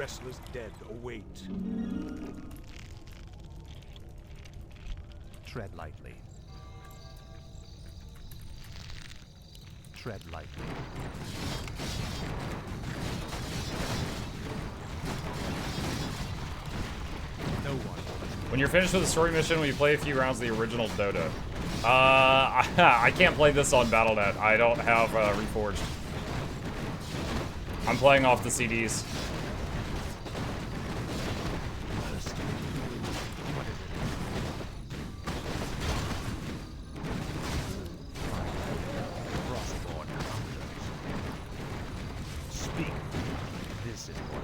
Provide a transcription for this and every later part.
restless dead await. Tread lightly. Tread lightly. No one. When you're finished with the story mission, will you play a few rounds of the original Dota? I can't play this on Battle.net. I don't have Reforged. I'm playing off the CDs. Speak. This is what.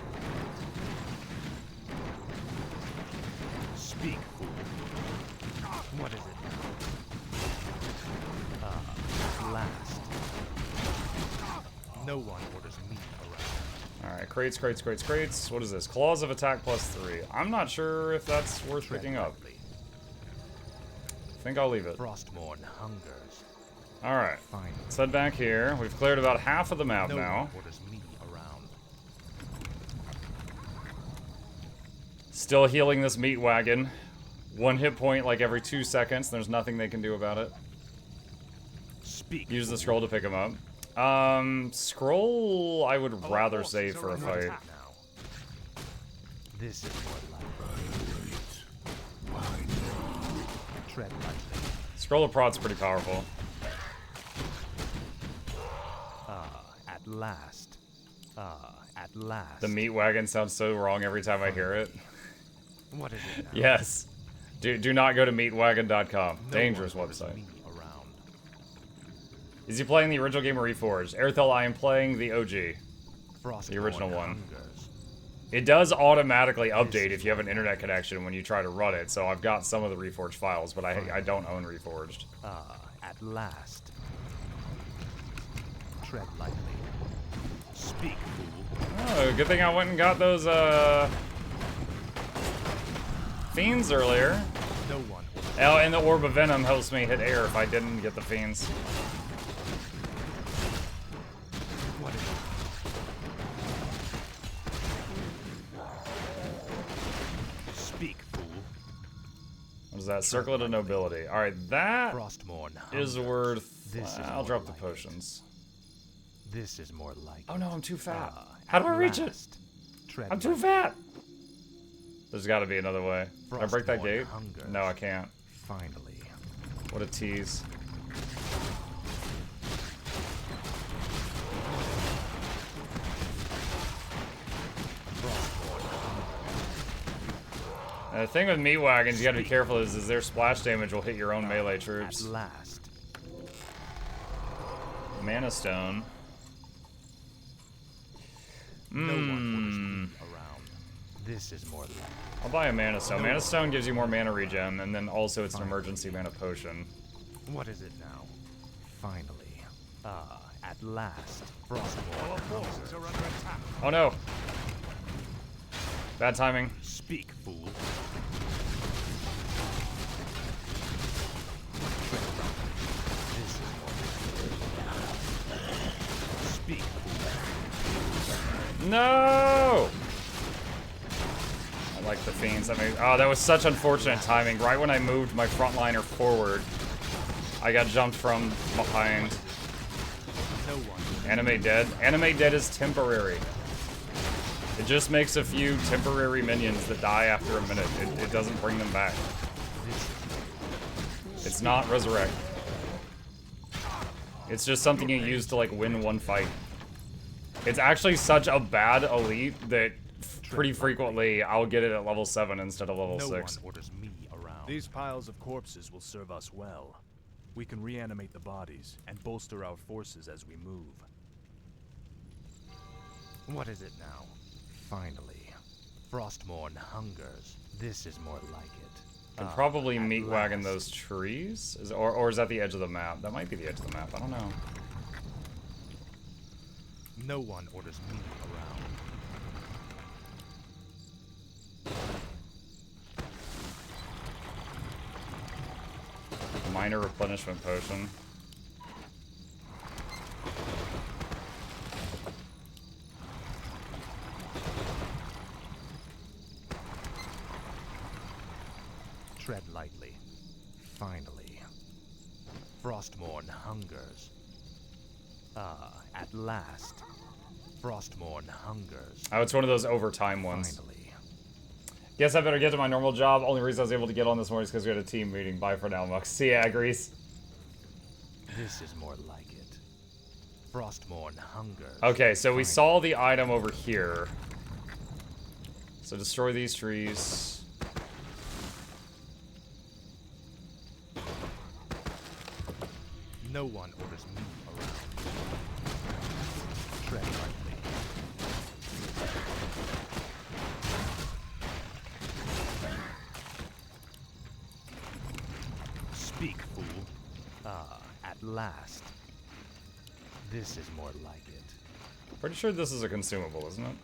Speak, fool. What is it now? Last. No one orders me around. Alright, crates. What is this? Claws of attack +3. I'm not sure if that's worth picking up. I think I'll leave it. Frostmourne hungers. Alright, let's head back here. We've cleared about half of the map No now. one orders me around. Still healing this meat wagon. 1 hit point like every 2 seconds. There's nothing they can do about it. Speak. Use the scroll to pick him up. Scroll I would rather save for a fight. This is what life. Tread lightly. Scroll of Prod's pretty powerful. At last. At last. The meat wagon sounds so wrong every time I hear it. What is it now? Yes. Do not go to meatwagon.com. Dangerous website. Around. Is he playing the original game or Reforged? Airthel, I am playing the OG. The original one. It does automatically update if you have an internet connection when you try to run it, so I've got some of the Reforged files, but I don't own Reforged. At last. Tread lightly. Speak, fool. Oh, good thing I went and got those, Fiends earlier. No one. Oh, and the Orb of Venom helps me hit air if I didn't get the Fiends. What is it? Speak, fool. What is that? Circlet of Nobility. Alright, that Frostmourne is worth... This is I'll drop the like potions. This is more like. Oh no, I'm too fat. How do I reach it? I'm too fat. There's got to be another way. Can I break that gate? No, I can't. Finally. What a tease. And the thing with meat wagons, you gotta be careful is their splash damage will hit your own melee troops. At last. Mana Stone. No one orders me around. This is more like. I'll buy a Mana Stone. Mana Stone gives you more mana regen, and then also it's an emergency mana potion. What is it now? Finally. At last. Frostmourne. Oh no! Bad timing. Speak, fool. This is more. Speak, fool. No! I like the Fiends. I mean, oh, that was such unfortunate timing. Right when I moved my frontliner forward, I got jumped from behind. No one. Anime Dead. Anime Dead is temporary. It just makes a few temporary minions that die after a minute. It doesn't bring them back. It's not Resurrect. It's just something you use to, like, win one fight. It's actually such a bad elite that pretty frequently I'll get it at level 7 instead of level 6. No one orders me around. These piles of corpses will serve us well. We can reanimate the bodies and bolster our forces as we move. What is it now? Finally. Frostmourne hungers. This is more like it. Can probably meat wagon those trees? Or is that the edge of the map? That might be the edge of the map. I don't know. No one orders me around. Minor replenishment potion. Tread lightly. Finally. Frostmourne hungers. Ah, at last. Frostmourne hungers. Oh, it's one of those overtime ones. Finally. Guess I better get to my normal job. Only reason I was able to get on this morning is because we had a team meeting. Bye for now, Mux. See ya, Grease. This is more like it. Frostmourne hungers. Okay, so we saw the item over here. So destroy these trees. No one orders me around. Tread lightly. Speak, fool. Ah, at last. This is more like it. Pretty sure this is a consumable, isn't it?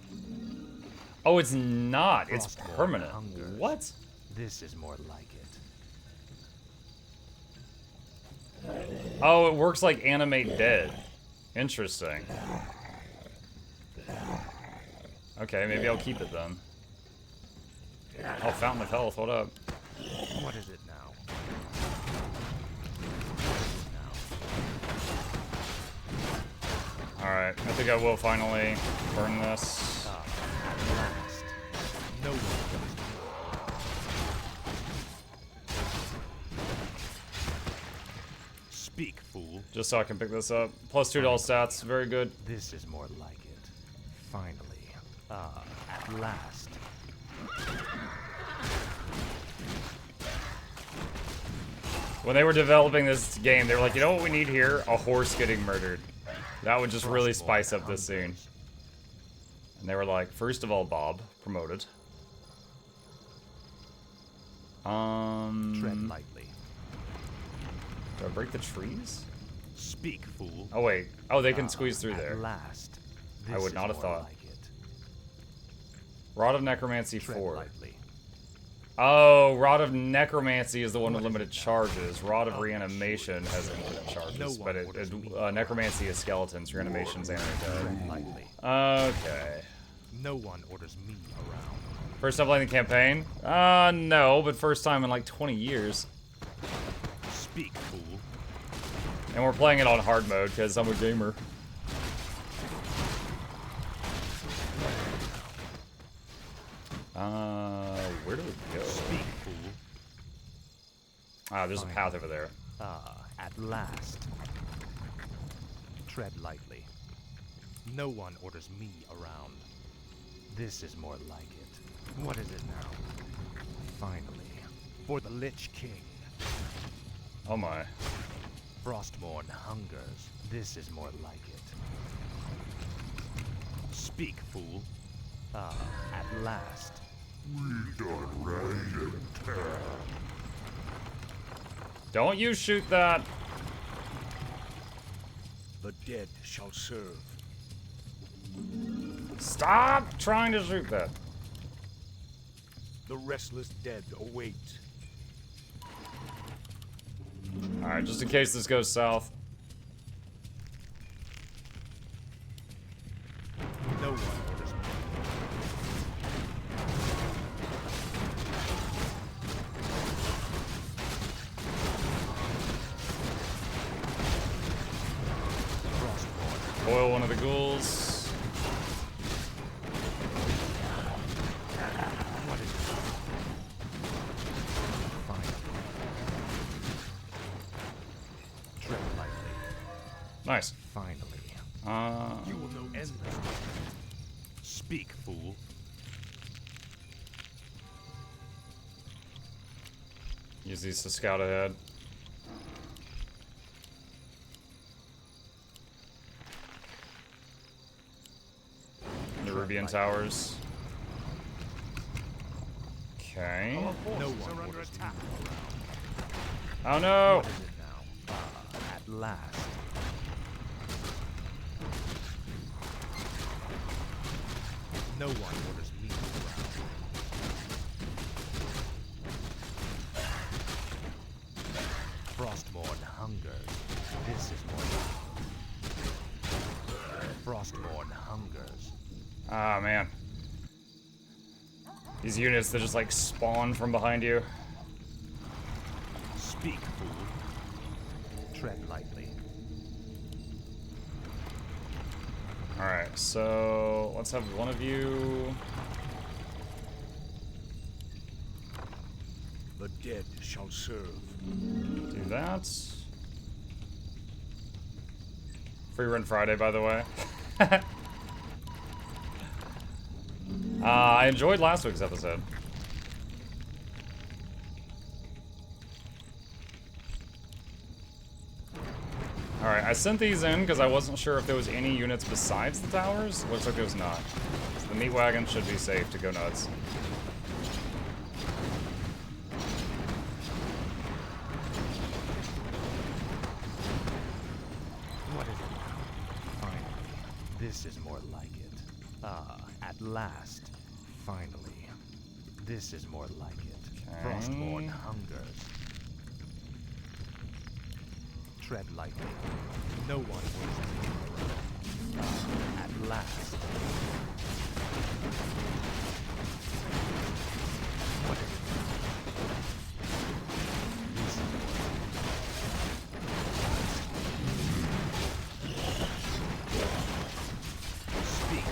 Oh, it's not. It's Frostmourne permanent. hungers. What? This is more like it. Oh, it works like animate dead. Interesting. Okay, maybe I'll keep it then. Oh, Fountain of Health, what up? What is it now? Alright, I think I will finally burn this. Ah, at last. No one comes to Speak, fool. Just so I can pick this up. Plus 2 to all stats, very good. This is more like it. Finally. Ah, at last. When they were developing this game, they were like, you know what we need here? A horse getting murdered. That would just really spice up this scene. And they were like, first of all, Bob, promoted. Tread lightly. Do I break the trees? Speak, fool. Oh, wait. Oh, they can squeeze through At there. last. I This would is not have more thought. like it. Rod of Necromancy Tread 4. lightly. Oh, Rod of Necromancy is the one with limited charges. Rod of Reanimation has infinite charges, but Necromancy is skeletons, Reanimation's Tread anti-dead. lightly. Okay. No one orders me around. First time playing the campaign? No, but first time in like 20 years. Speak, fool. And we're playing it on hard mode because I'm a gamer. Where do we go? Speak, fool. Ah, there's a path over there. Ah, at last. Tread lightly. No one orders me around. This is more like it. What is it now? Finally. For the Lich King. Oh my. Frostmourne hungers. This is more like it. Speak, fool. Ah, at last. Don't you shoot that! The dead shall serve. Stop trying to shoot that. The restless dead await. Alright, just in case this goes south. No one orders me. Frostmourne. Boil one of the ghouls. What is it? Fine. Tread lightly. Nice. Finally. You will know endless. Speak, fool. Use these to scout ahead. Nerubian Towers. Okay. No one orders me around. Oh no! What is it now? Ah, at last. No one orders me around. Frostmourne hungers. This is more. Frostmourne hungers. Ah, man. These units that just like spawn from behind you. Tread lightly. Alright, so let's have one of you. The dead shall serve. Do that. Free run Friday, by the way. I enjoyed last week's episode. Alright, I sent these in because I wasn't sure if there was any units besides the towers. Looks like there's not. So the meat wagon should be safe to go nuts. What is it now? Finally. This is more like it. Ah, at last. Finally. This is more like it. Okay. Frostborn hungers. Tread lightly. No one will. Ah, at last. What is it? This is speak.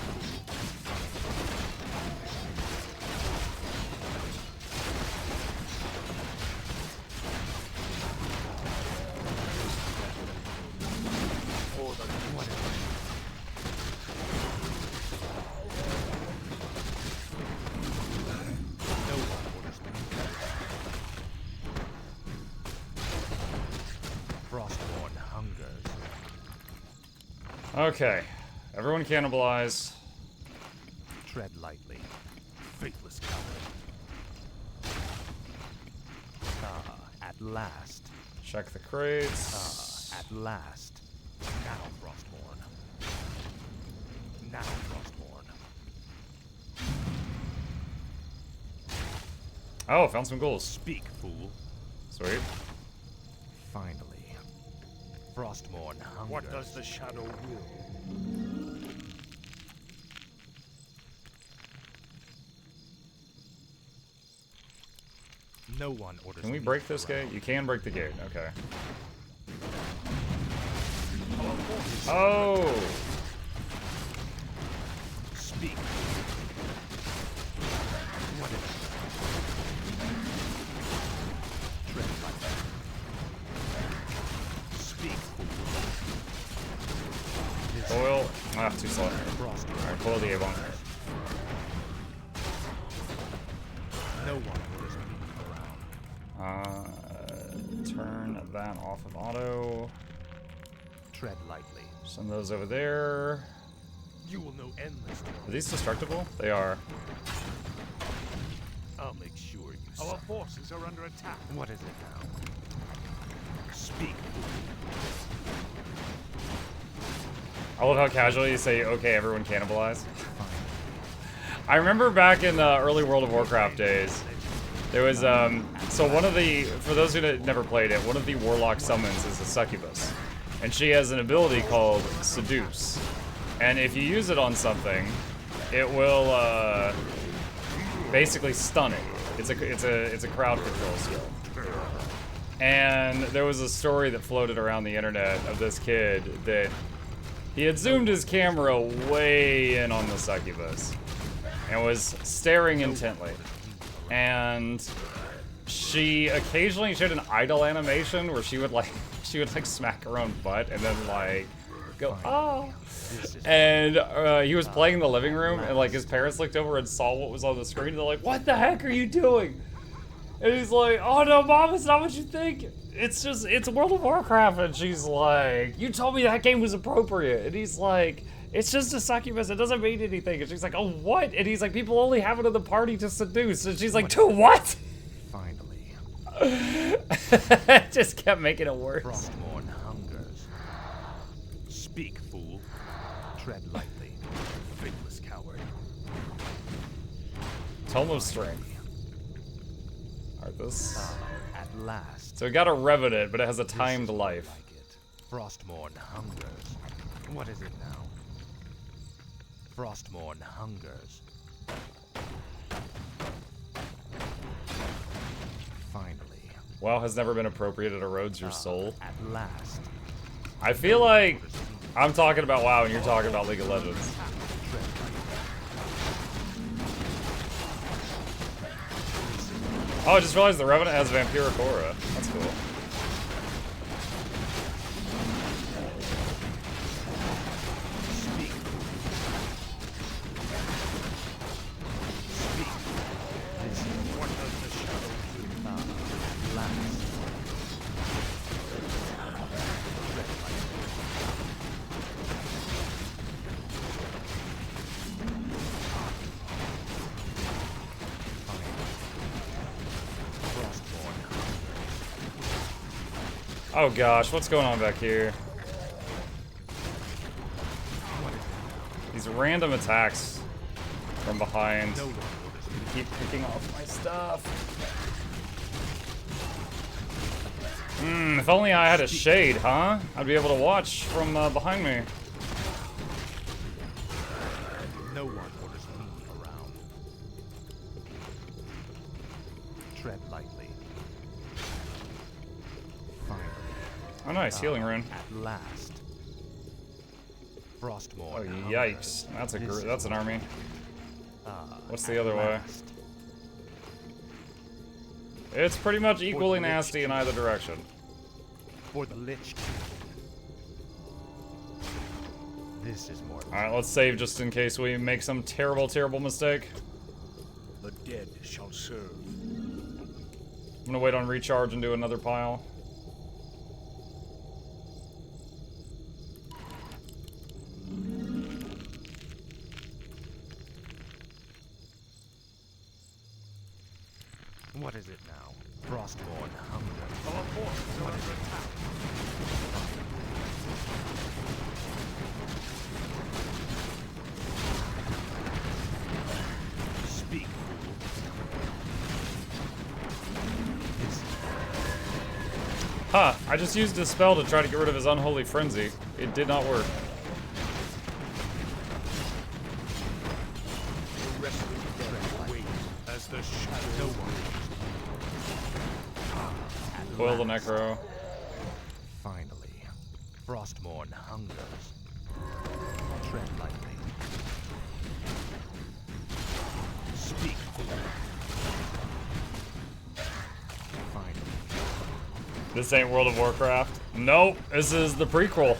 What is it? No one orders me. Frostborn hungers. Okay. Everyone cannibalize. Tread lightly. Faithless coward. Ah, at last. Check the crates. Ah, at last. Now, Frostborn. Now, Frostborn. Oh, found some ghouls. Speak, fool. Sweet. Finally. Frostborn hungers. What does the shadow will? No one orders Can we me break this around. gate? You can break the gate. Okay. Our forces Oh! Speak. What is it? Tread lightly. Speak, fool. This Coil. Ah, too slow. Frostborn. Alright, coil the Avon. No one orders me around. Turn that off of auto. Tread lightly. Send those over there. you will know endless. Are these destructible? They are. I'll make sure you. Our forces are under attack. What is it now? Speak. I love how casually you say, okay, everyone cannibalize. I remember back in the early World of Warcraft days, there was, so one of the, for those who never played it, one of the warlock summons is a succubus. And she has an ability called Seduce. And if you use it on something, it will, basically stun it. It's a crowd control skill. And there was a story that floated around the internet of this kid that he had zoomed his camera way in on the succubus and was staring intently. And she occasionally showed an idle animation where she would like smack her own butt and then like go, oh. And he was playing in the living room and like his parents looked over and saw what was on the screen and they're like, what the heck are you doing? And he's like, oh no, Mom, it's not what you think. It's World of Warcraft. And she's like, you told me that game was appropriate. And he's like, it's just a succubus. It doesn't mean anything. And she's like, oh, what? And he's like, people only have it in the party to seduce. And she's like, to what? Finally. It just kept making it worse. Frostborn hungers. Speak, fool. Tread lightly. Faithless coward. Tome of Strength. Alright, this. At last. So it got a Revenant, but it has a timed This is life. Like it. Frostborn hungers. What is it now? Frostborn hungers. Finally. WoW has never been appropriate. It erodes your soul. At last. I feel like I'm talking about WoW and you're talking about League of Legends. Oh, I just realized the Revenant has Vampiric Aura. That's cool. Oh gosh, what's going on back here? These random attacks from behind keep picking off my stuff. If only I had a shade, huh? I'd be able to watch from behind me. No one orders me around. Tread lightly. Finally. Oh nice, healing rune. At last. Frostmourne. Oh yikes, that's an army. What's the other way? It's pretty much equally nasty in either direction. For the Lich King. This is more. Alright, let's save just in case we make some terrible, terrible mistake. The dead shall serve. I'm gonna wait on recharge and do another pile. What is it now? Frostmourne hunger. Our forces are under attack. Speak, fool. Huh, I just used his spell to try to get rid of his unholy frenzy. It did not work. The rest of the dead wait as the shadow. No one. Boil the Necro. Finally, Frostmourne hungers. Tread lightly. Speak, fool. Finally. This ain't World of Warcraft. Nope, this is the prequel.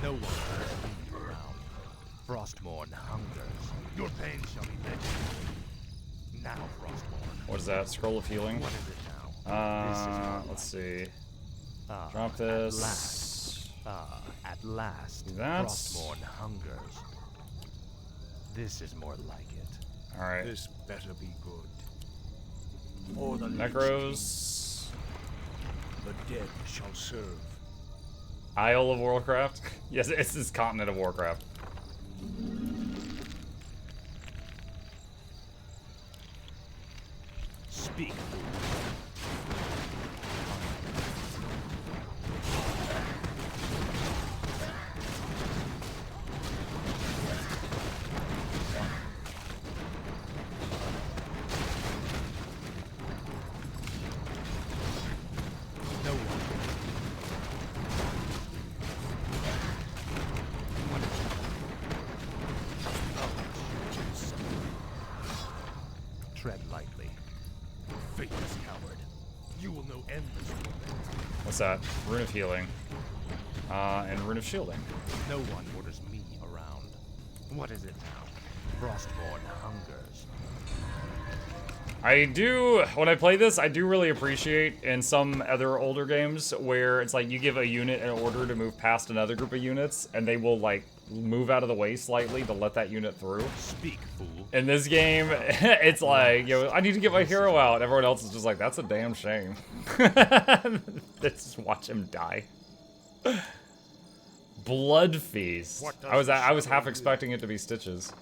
No one orders me around. Frostmourne hungers. Your pain shall be legendary. Now, Frostmourne. What is that? Scroll of Healing? What is it now? Let's see. Ah, Drop this. At last, That's- Frostmourne hungers. This is more like it. Alright. This better be good. Or the Necros. the dead shall serve. Isle of Warcraft? Yes, it's this continent of Warcraft. Speak, fool. No one. Tread lightly. Faithless coward. You will know endless torment. What's that? Rune of Healing. And Rune of Shielding. No one orders me around. What is it now? Frostmourne hungers. I do, when I play this, I do really appreciate in some other older games where it's like you give a unit an order to move past another group of units and they will like move out of the way slightly to let that unit through. Speak, fool. In this game, it's like, yo, I need to get my hero out. Everyone else is just like, that's a damn shame. Let's just watch him die. Blood Feast. What does I was the half shadow expecting it to be Stitches.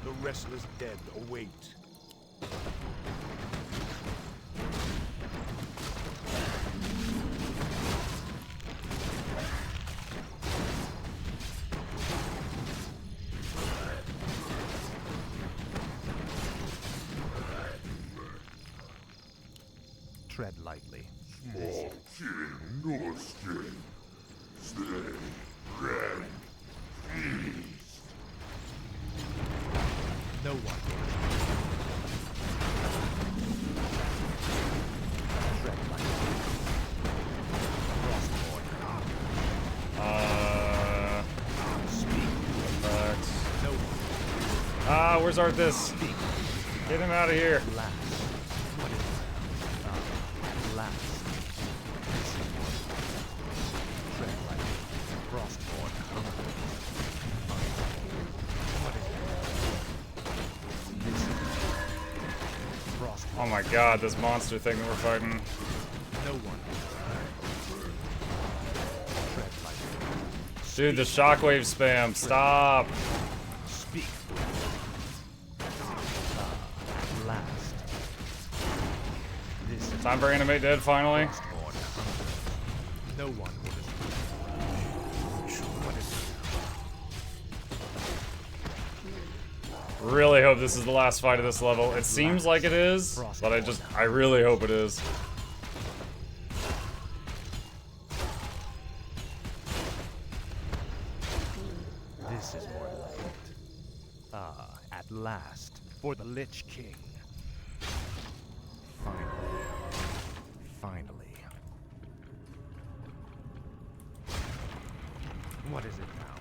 The restless dead await. Tread lightly. Small chin, no skin. Stay, red, feast. No one orders me. Tread lightly. Frostborn. Speak. Facts. No one. Ah, where's Arthas? Get him out of here. At last. What is it? At last. Tread lightly. Frostborn. What is it? Frostborn. Oh my god, this monster thing that we're fighting. No one. Tread lightly. Dude, the shockwave spam. Stop. Speak. At last. This is Time for Animate Dead finally. Frostborn. No one orders me. What is it? Really hope this is the last fight of this level. It seems like it is, but I really hope it is. This is more like it. Ah, at last, for the Lich King. Finally. Finally. What is it now?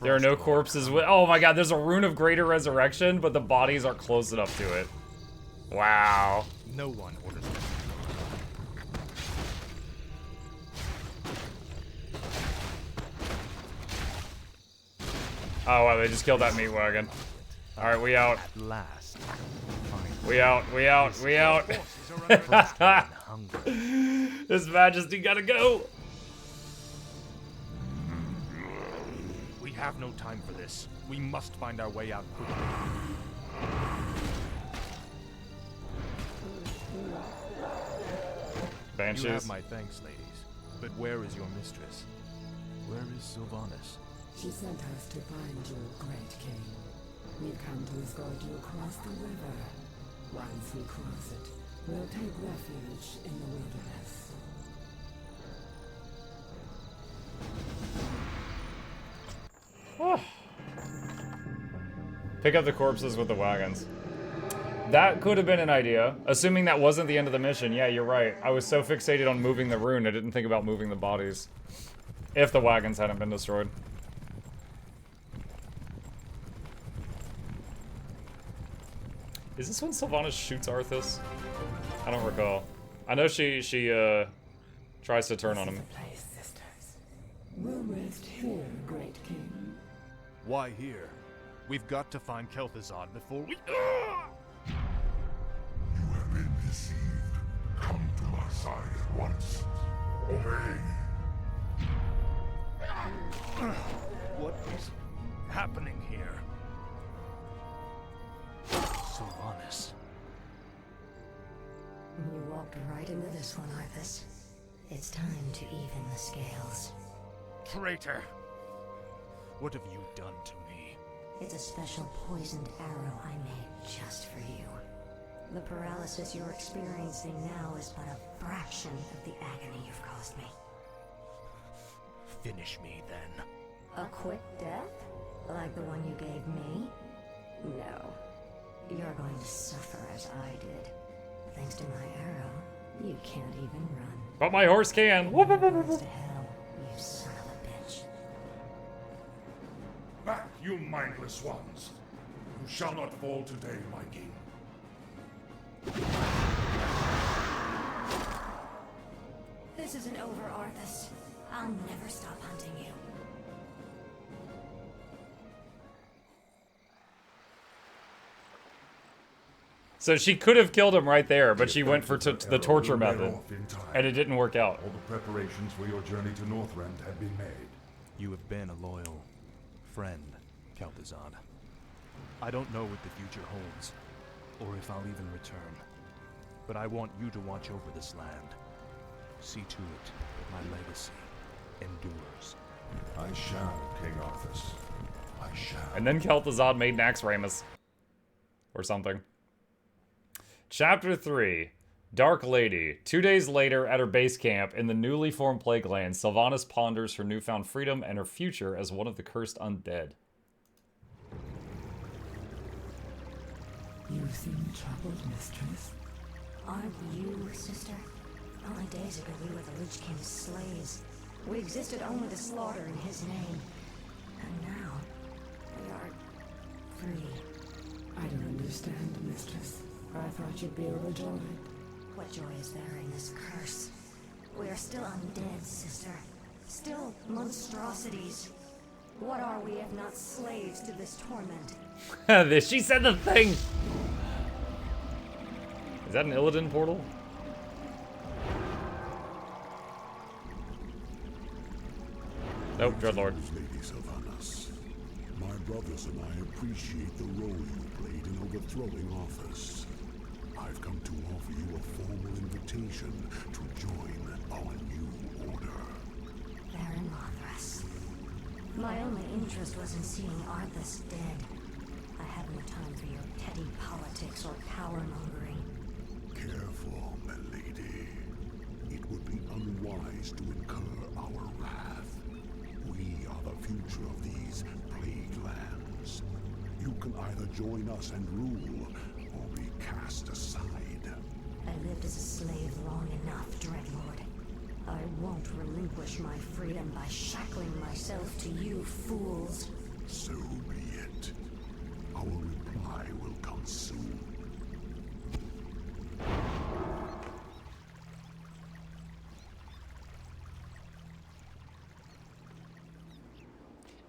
There are no Frostborn. corpses with. Oh my god, there's a rune of greater resurrection, but the bodies are close enough to it. Wow. No one orders me. Oh wow, they just killed that meat wagon. Alright, we out. At last. Finally. We out, we out, we out. Frostborn hungry. His Majesty gotta go. We have no time for this. We must find our way out quickly. You Banshees. have my thanks, ladies. But where is your mistress? Where is Sylvanas? She sent us to find you, great king. We've come to escort you across the river. Once we cross it, we'll take refuge in the wilderness. Pick up the corpses with the wagons. That could have been an idea. Assuming that wasn't the end of the mission. Yeah, you're right. I was so fixated on moving the rune, I didn't think about moving the bodies. If the wagons hadn't been destroyed. Is this when Sylvanas shoots Arthas? I don't recall. I know she tries to turn on him. This is the place, sisters. We'll rest here, great king. Why here? We've got to find Kel'Thuzad before we... You have been deceived. Come to my side at once. Obey. What is happening here? Sylvanas. You walked right into this one, Arthas. It's time to even the scales. Traitor! What have you done to me? It's a special poisoned arrow I made just for you. The paralysis you're experiencing now is but a fraction of the agony you've caused me. Finish me, then. A quick death? Like the one you gave me? No. You're going to suffer as I did. Thanks to my arrow, you can't even run. But my horse can. Whoop, whoop, whoop, Thanks whoop. to hell, you son of a bitch. Back, you mindless ones. You shall not fall today, my king. This isn't over, Arthas. I'll never stop hunting you. So she could have killed him right there, but she went for the Arrow torture will let method. off in time. And it didn't work out. All the preparations for your journey to Northrend have been made. You have been a loyal friend, Kel'Thuzad. I don't know what the future holds, or if I'll even return. But I want you to watch over this land. See to it that my legacy endures. I shall, King Arthas. I shall. And then Kel'Thuzad made Naxxramas. Or something. Chapter 3. Dark Lady. 2 days later, at her base camp in the newly formed Plague Land, Sylvanas ponders her newfound freedom and her future as one of the cursed undead. You seem troubled, mistress. Aren't you, sister? Only days ago we were the Lich King's slaves. We existed only to slaughter in his name. And now, we are free. I don't understand, mistress. I thought you'd be overjoyed. What joy is there in this curse? We are still undead, sister. Still monstrosities. What are we if not slaves to this torment? She said the thing! Is that an Illidan portal? Nope, Dreadlord. Lady Sylvanas, my brothers and I appreciate the role you played in overthrowing Arthas. I've come to offer you a formal invitation to join our new order. Baron Mothras. My only interest was in seeing Arthas dead. I have no time for your petty politics or power-mongering. Careful, my lady. It would be unwise to incur our wrath. We are the future of these plague lands. You can either join us and rule, or be cast aside. I lived as a slave long enough, Dreadlord. I won't relinquish my freedom by shackling myself to you fools. So be it. Our reply will come soon.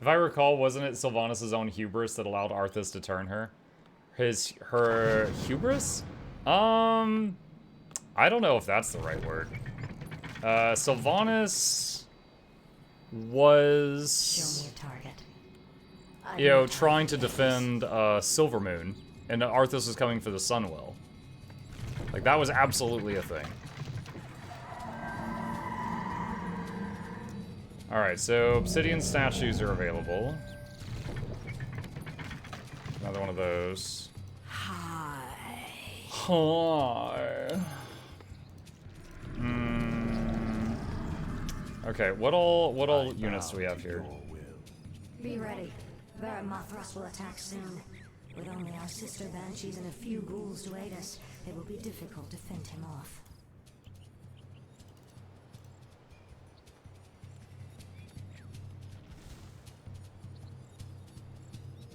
If I recall, wasn't it Sylvanas' own hubris that allowed Arthas to turn her? Her hubris? I don't know if that's the right word. Sylvanas was... Show me a target. You know, trying to defend Silvermoon, and Arthas was coming for the Sunwell. Like, that was absolutely a thing. Alright, so obsidian statues are available. Another one of those. Hi. Hi. Okay, what all units do we have here? Be ready. Baron Mothras will attack soon. With only our sister banshees and a few ghouls to aid us, it will be difficult to fend him off.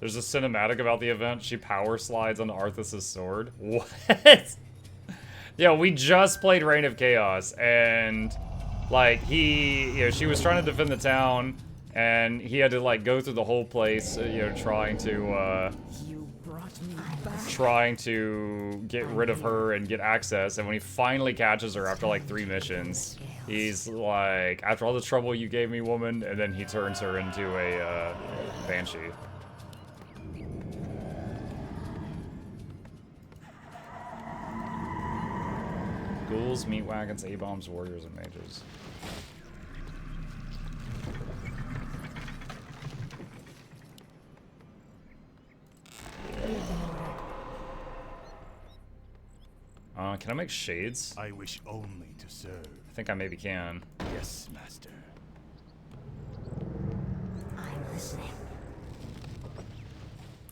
There's a cinematic about the event. She power slides onto Arthas' sword. What? Yeah, we just played Reign of Chaos, and like she was trying to defend the town, and he had to like go through the whole place, trying to get rid of her and get access. And when he finally catches her after like 3 missions, he's like, "After all the trouble you gave me, woman," and then he turns her into a banshee. Ghouls, meat wagons, A-bombs, warriors, and mages. Can I make shades? I wish only to serve. I think I maybe can. Yes, master. I'm listening.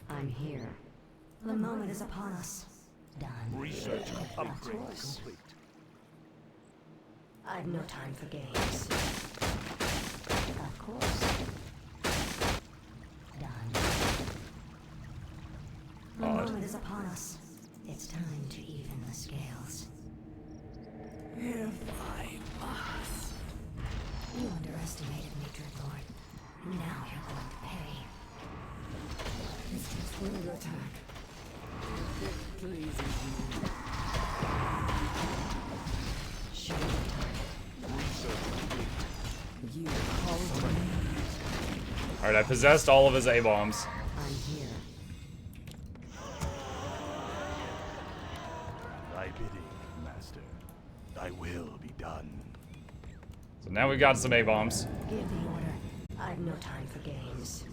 I'm here. The moment is upon us. Done. Research upgrade complete. I've no time for games. Of course. Done. The moment is upon us. It's time to even the scales. If I must. You underestimated me, Dreadlord. Now you're going to pay. Mistress, will you attack? It pleases you. Show me the target. You called me. Alright, I possessed all of his A-bombs. I'm here. Thy bidding, master. Thy will be done. So now we've got some A-bombs. Give the order. I've no time for games.